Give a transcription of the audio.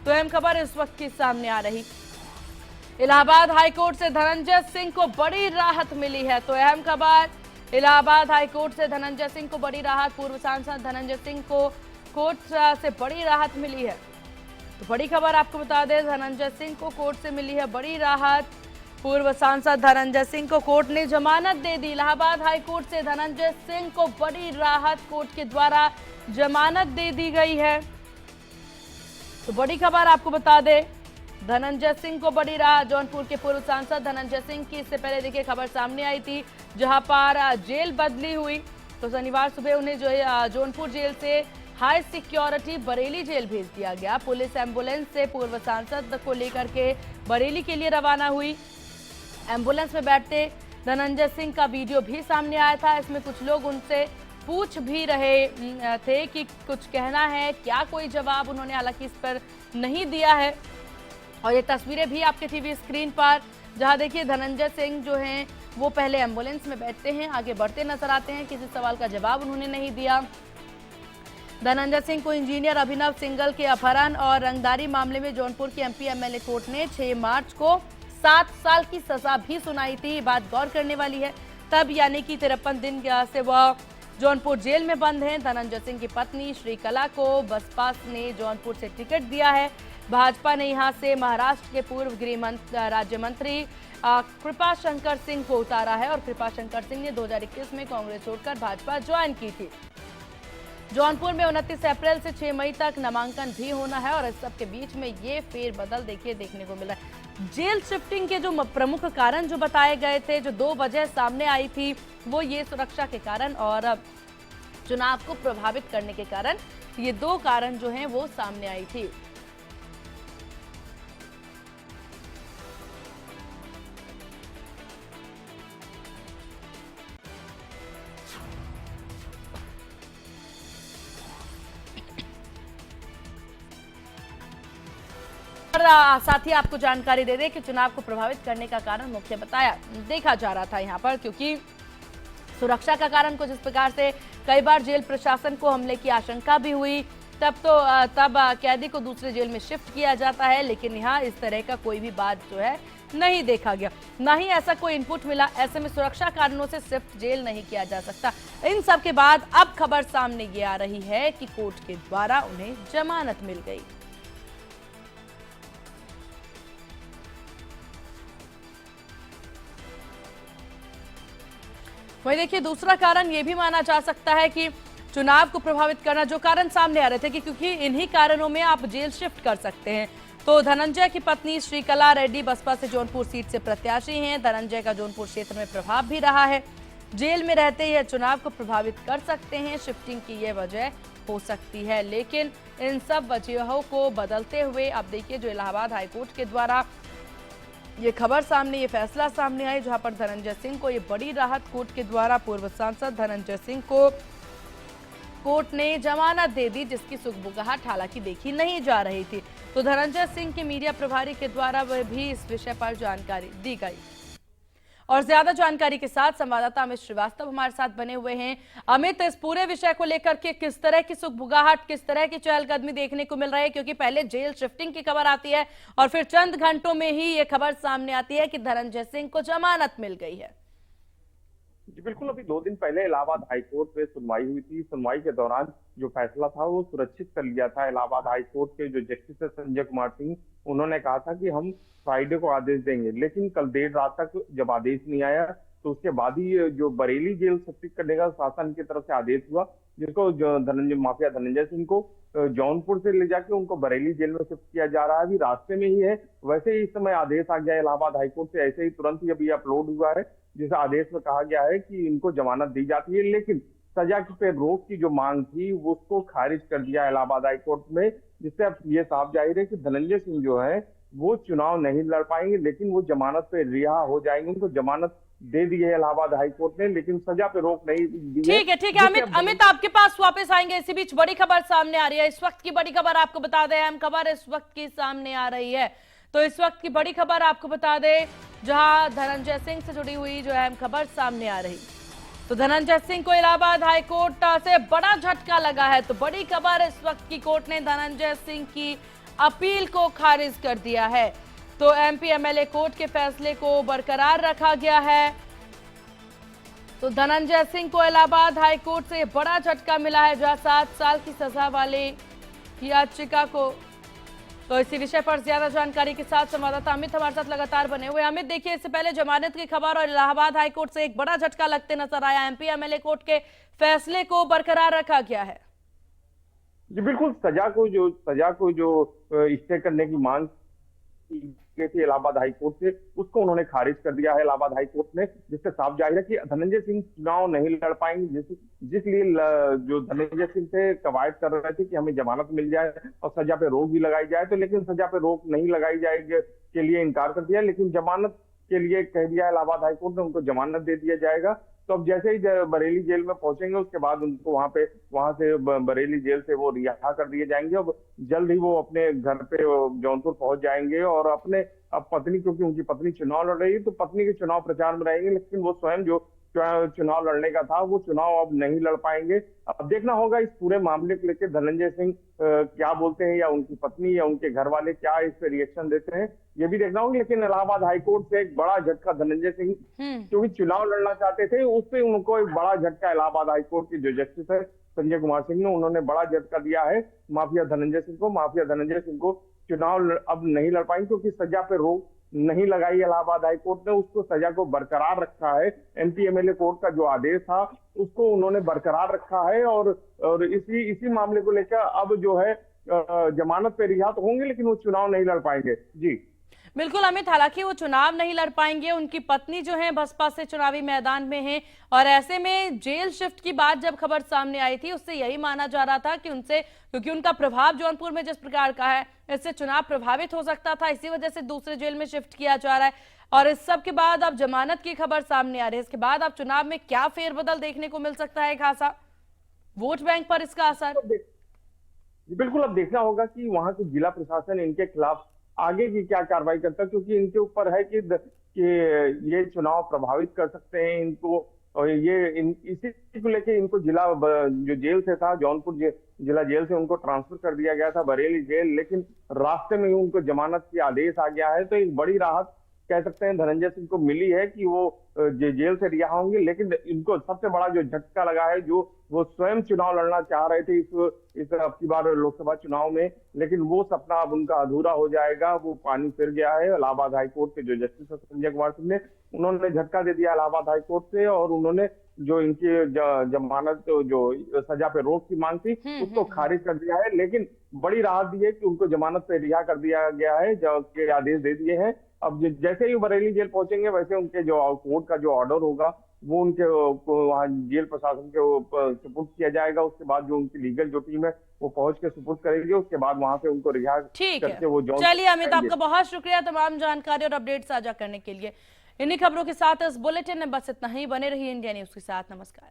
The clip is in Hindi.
तो अहम खबर इस वक्त की सामने आ रही। इलाहाबाद हाईकोर्ट से धनंजय सिंह को बड़ी राहत मिली है। तो अहम खबर, इलाहाबाद हाईकोर्ट से धनंजय सिंह को बड़ी राहत। पूर्व सांसद धनंजय सिंह को कोर्ट से बड़ी राहत मिली है। तो बड़ी खबर आपको बता दें, धनंजय सिंह को कोर्ट से मिली है बड़ी राहत। पूर्व सांसद धनंजय सिंह को कोर्ट ने जमानत दे दी। इलाहाबाद हाईकोर्ट से धनंजय सिंह को बड़ी राहत, कोर्ट के द्वारा जमानत दे दी गई है। तो बड़ी खबर आपको बता दें, धनंजय सिंह को बड़ी राहत। जौनपुर के पूर्व सांसद धनंजय सिंह की इससे पहले देखिए खबर सामने आई थी, जहां पर जेल बदली हुई। तो शनिवार सुबह उन्हें जो है जौनपुर जेल से हाई सिक्योरिटी बरेली जेल भेज दिया गया। पुलिस एम्बुलेंस से पूर्व सांसद को लेकर के बरेली के लिए रवाना हुई। एम्बुलेंस में बैठते धनंजय सिंह का वीडियो भी सामने आया था। इसमें कुछ लोग उनसे पूछ भी रहे थे कि कुछ कहना है क्या, कोई जवाब उन्होंने हालांकि इस पर नहीं दिया है। और ये तस्वीरें भी आपके टीवी स्क्रीन पर, जहां देखिए धनंजय सिंह जो हैं वो पहले एम्बुलेंस में बैठते हैं, आगे बढ़ते नजर आते हैं। किसी सवाल का जवाब उन्होंने नहीं दिया। धनंजय सिंह को इंजीनियर अभिनव सिंघल के अपहरण और रंगदारी मामले में जौनपुर की एमपी एमएलए कोर्ट ने 6 मार्च को 7 साल की सजा भी सुनाई थी। बात गौर करने वाली है, तब यानी कि 53 दिन से वह जौनपुर जेल में बंद हैं। धनंजय सिंह की पत्नी श्रीकला को बसपा ने जौनपुर से टिकट दिया है। भाजपा ने यहां से महाराष्ट्र के पूर्व गृह राज्य मंत्री कृपा शंकर सिंह को उतारा है। और कृपा शंकर सिंह ने 2021 में कांग्रेस छोड़कर भाजपा ज्वाइन की थी। जौनपुर में 29 अप्रैल से 6 मई तक नामांकन भी होना है। और इस सब के बीच में ये फेरबदल देखिए देखने को मिला है। जेल शिफ्टिंग के जो प्रमुख कारण जो बताए गए थे, जो 2 वजह सामने आई थी, वो ये सुरक्षा के कारण और चुनाव को प्रभावित करने के कारण, ये 2 कारण जो हैं वो सामने आई थी। साथ ही आपको जानकारी दे दें कि चुनाव को प्रभावित करने का कारण मुख्य बताया देखा जा रहा था यहां पर, क्योंकि सुरक्षा का कारण कुछ इस प्रकार से कई बार जेल प्रशासन को हमले की आशंका भी हुई। तब कैदी को दूसरे जेल में शिफ्ट किया जाता है, लेकिन यहाँ इस तरह का कोई भी बात जो है नहीं देखा गया, ना ही ऐसा कोई इनपुट मिला। ऐसे में सुरक्षा कारणों से शिफ्ट जेल नहीं किया जा सकता। इन सब के बाद अब खबर सामने ये आ रही है कि कोर्ट के द्वारा उन्हें जमानत मिल गई। वही देखिए दूसरा कारण ये भी माना जा सकता है कि चुनाव को प्रभावित करना, जो कारण सामने आ रहे थे कि क्योंकि इन्हीं कारणों में आप जेल शिफ्ट कर सकते हैं। तो धनंजय की पत्नी श्रीकला रेड्डी बसपा से जौनपुर सीट से प्रत्याशी हैं। धनंजय का जौनपुर क्षेत्र में प्रभाव भी रहा है। जेल में रहते यह चुनाव को प्रभावित कर सकते हैं। शिफ्टिंग की यह वजह हो सकती है, लेकिन इन सब वजहों को बदलते हुए अब देखिए जो इलाहाबाद हाईकोर्ट के द्वारा ये खबर सामने, ये फैसला सामने आई, जहां पर धनंजय सिंह को ये बड़ी राहत, कोर्ट के द्वारा पूर्व सांसद धनंजय सिंह को कोर्ट ने जमानत दे दी, जिसकी सुगबुगाहट हालांकि देखी नहीं जा रही थी। तो धनंजय सिंह के मीडिया प्रभारी के द्वारा वह भी इस विषय पर जानकारी दी गई। और ज्यादा जानकारी के साथ संवाददाता अमित श्रीवास्तव हमारे साथ बने हुए हैं। अमित, इस पूरे विषय को लेकर के किस तरह की सुगबुगाहट, किस तरह की चहलकदमी देखने को मिल रही है? क्योंकि पहले जेल शिफ्टिंग की खबर आती है और फिर चंद घंटों में ही ये खबर सामने आती है कि धनंजय सिंह को जमानत मिल गई है। जी बिल्कुल, अभी 2 दिन पहले इलाहाबाद हाईकोर्ट में सुनवाई हुई थी। सुनवाई के दौरान जो फैसला था वो सुरक्षित कर लिया था। इलाहाबाद हाईकोर्ट के जो जस्टिस है संजय कुमार सिंह, उन्होंने कहा था कि हम फ्राइडे को आदेश देंगे, लेकिन कल देर रात तक जब आदेश नहीं आया तो उसके बाद ही जो बरेली जेल शिफ्ट करने का शासन की तरफ से आदेश हुआ, जिसको माफिया धनंजय सिंह को जौनपुर से ले जाके उनको बरेली जेल में शिफ्ट किया जा रहा है। अभी रास्ते में ही है। वैसे ही इस समय आदेश आ गया इलाहाबाद हाईकोर्ट से, ऐसे ही तुरंत ही अभी अपलोड हुआ है, जिस आदेश में कहा गया है कि इनको जमानत दी जाती है, लेकिन सजा पे रोक की जो मांग थी वो उसको खारिज कर दिया इलाहाबाद हाईकोर्ट में, जिससे अब ये साफ जाहिर है कि धनंजय सिंह जो है वो चुनाव नहीं लड़ पाएंगे, लेकिन वो जमानत पे रिहा हो जाएंगे। उनको जमानत दे दी है इलाहाबाद हाईकोर्ट ने, लेकिन सजा पे रोक नहीं दी है। ठीक है अमित आपके पास वापस आएंगे। इसी बीच बड़ी खबर सामने आ रही है। इस वक्त की बड़ी खबर आपको बता दें, अहम खबर इस वक्त की सामने आ रही है। तो इस वक्त की बड़ी खबर आपको बता दें, जहां धनंजय सिंह से जुड़ी हुई जो अहम खबर सामने आ रही। तो धनंजय सिंह को इलाहाबाद हाईकोर्ट से बड़ा झटका लगा है। तो बड़ी खबर इस वक्त की, कोर्ट ने धनंजय सिंह की अपील को खारिज कर दिया है। तो एमपी एमएलए कोर्ट के फैसले को बरकरार रखा गया है। तो धनंजय सिंह को इलाहाबाद हाई कोर्ट से बड़ा झटका मिला है, जहां 7 साल की सजा वाली याचिका को। तो इसी विषय पर ज्यादा जानकारी के साथ संवाददाता अमित हमारे साथ लगातार बने हुए। अमित, देखिए, इससे पहले जमानत की खबर और इलाहाबाद हाई कोर्ट से एक बड़ा झटका लगते नजर आया। एमपी एमएलए कोर्ट के फैसले को बरकरार रखा गया है। जी बिल्कुल, सजा को जो स्टे करने की मांग की थी इलाहाबाद हाई कोर्ट से, उसको उन्होंने खारिज कर दिया है इलाहाबाद हाई कोर्ट ने, जिससे साफ जाहिर है कि धनंजय सिंह चुनाव नहीं लड़ पाएंगे। जिसलिए जो धनंजय सिंह थे कवायद कर रहे थे कि हमें जमानत मिल जाए और सजा पे रोक भी लगाई जाए, तो लेकिन सजा पे रोक नहीं लगाई जाएगी के लिए इनकार कर दिया, लेकिन जमानत के लिए कह दिया इलाहाबाद हाई कोर्ट ने, उनको जमानत दे दिया जाएगा। तो अब जैसे ही बरेली जेल में पहुंचेंगे, उसके बाद उनको वहां से बरेली जेल से वो रिहा कर दिए जाएंगे। अब जल्द ही वो अपने घर पे जौनपुर पहुंच जाएंगे और अपने अब पत्नी, क्योंकि उनकी पत्नी चुनाव लड़ रही है, तो पत्नी के चुनाव प्रचार में रहेंगे, लेकिन वो स्वयं जो चुनाव लड़ने का था वो चुनाव अब नहीं लड़ पाएंगे। अब देखना होगा इस पूरे मामले को लेकर धनंजय सिंह क्या बोलते हैं, या उनकी पत्नी या उनके घर वाले क्या इस पे रिएक्शन देते हैं, ये भी देखना होगा। लेकिन इलाहाबाद हाईकोर्ट से एक बड़ा झटका धनंजय सिंह, क्योंकि चुनाव लड़ना चाहते थे, उससे उनको एक बड़ा झटका इलाहाबाद हाईकोर्ट के जो जस्टिस है संजय कुमार सिंह ने, उन्होंने बड़ा झटका दिया है माफिया धनंजय सिंह को। माफिया धनंजय सिंह को चुनाव अब नहीं लड़ पाएंगे, क्योंकि सजा पे रोक नहीं लगाई इलाहाबाद हाईकोर्ट ने, उसको सजा को बरकरार रखा है। एमपी एमएलए कोर्ट का जो आदेश था उसको उन्होंने बरकरार रखा है, और इसी मामले को लेकर अब जो है जमानत पे रिहा तो होंगे, लेकिन वो चुनाव नहीं लड़ पाएंगे। जी बिल्कुल अमित, हालांकि वो चुनाव नहीं लड़ पाएंगे, उनकी पत्नी जो है बसपा से चुनावी मैदान में है, और ऐसे में जेल शिफ्ट की बात जब खबर सामने आई थी, उससे यही माना जा रहा था कि उनसे, क्योंकि उनका प्रभाव जौनपुर में जिस प्रकार का है, इससे चुनाव प्रभावित हो सकता था, इसी वजह से दूसरे जेल में शिफ्ट किया जा रहा है। और इस सब के बाद अब जमानत की खबर सामने आ रही है, इसके बाद अब चुनाव में क्या फेरबदल देखने को मिल सकता है, खासा वोट बैंक पर इसका असर? बिल्कुल, अब देखना होगा कि वहां के जिला प्रशासन इनके खिलाफ आगे की क्या कार्रवाई करता है, क्योंकि इनके ऊपर है कि ये चुनाव प्रभावित कर सकते हैं इनको, और इसी को लेके इनको जो जेल से था, जौनपुर जिला जेल से उनको ट्रांसफर कर दिया गया था बरेली जेल, लेकिन रास्ते में ही उनको जमानत की आदेश आ गया है। तो एक बड़ी राहत कह सकते हैं धनंजय सिंह को मिली है कि वो जेल से रिहा होंगे। लेकिन इनको सबसे बड़ा जो झटका लगा है, जो वो स्वयं चुनाव लड़ना चाह रहे थे इस अब की बार लोकसभा चुनाव में, लेकिन वो सपना अब उनका अधूरा हो जाएगा, वो पानी फिर गया है। इलाहाबाद हाईकोर्ट के जो जस्टिस संजय कुमार सिंह ने, उन्होंने झटका दे दिया इलाहाबाद हाईकोर्ट से, और उन्होंने जो इनकी जमानत जो सजा पे रोक की मांग थी उसको खारिज कर दिया है। लेकिन बड़ी राहत दी है कि उनको जमानत पे रिहा कर दिया गया है, जो के आदेश दे दिए हैं। अब जैसे ही बरेली जेल पहुंचेंगे, वैसे उनके जो कोर्ट का जो ऑर्डर होगा वो उनके वहाँ जेल प्रशासन के सुपुर्द किया जाएगा। उसके बाद जो उनकी लीगल जो टीम है वो पहुंच के सुपुर्द करेगी, उसके बाद वहां से उनको रिहा करके वो जॉन। चलिए अमित, आपका बहुत शुक्रिया तमाम जानकारी और अपडेट साझा करने के लिए। इन्हीं खबरों के साथ इस बुलेटिन में बस इतना ही। बने रहिए इंडिया न्यूज के साथ। नमस्कार।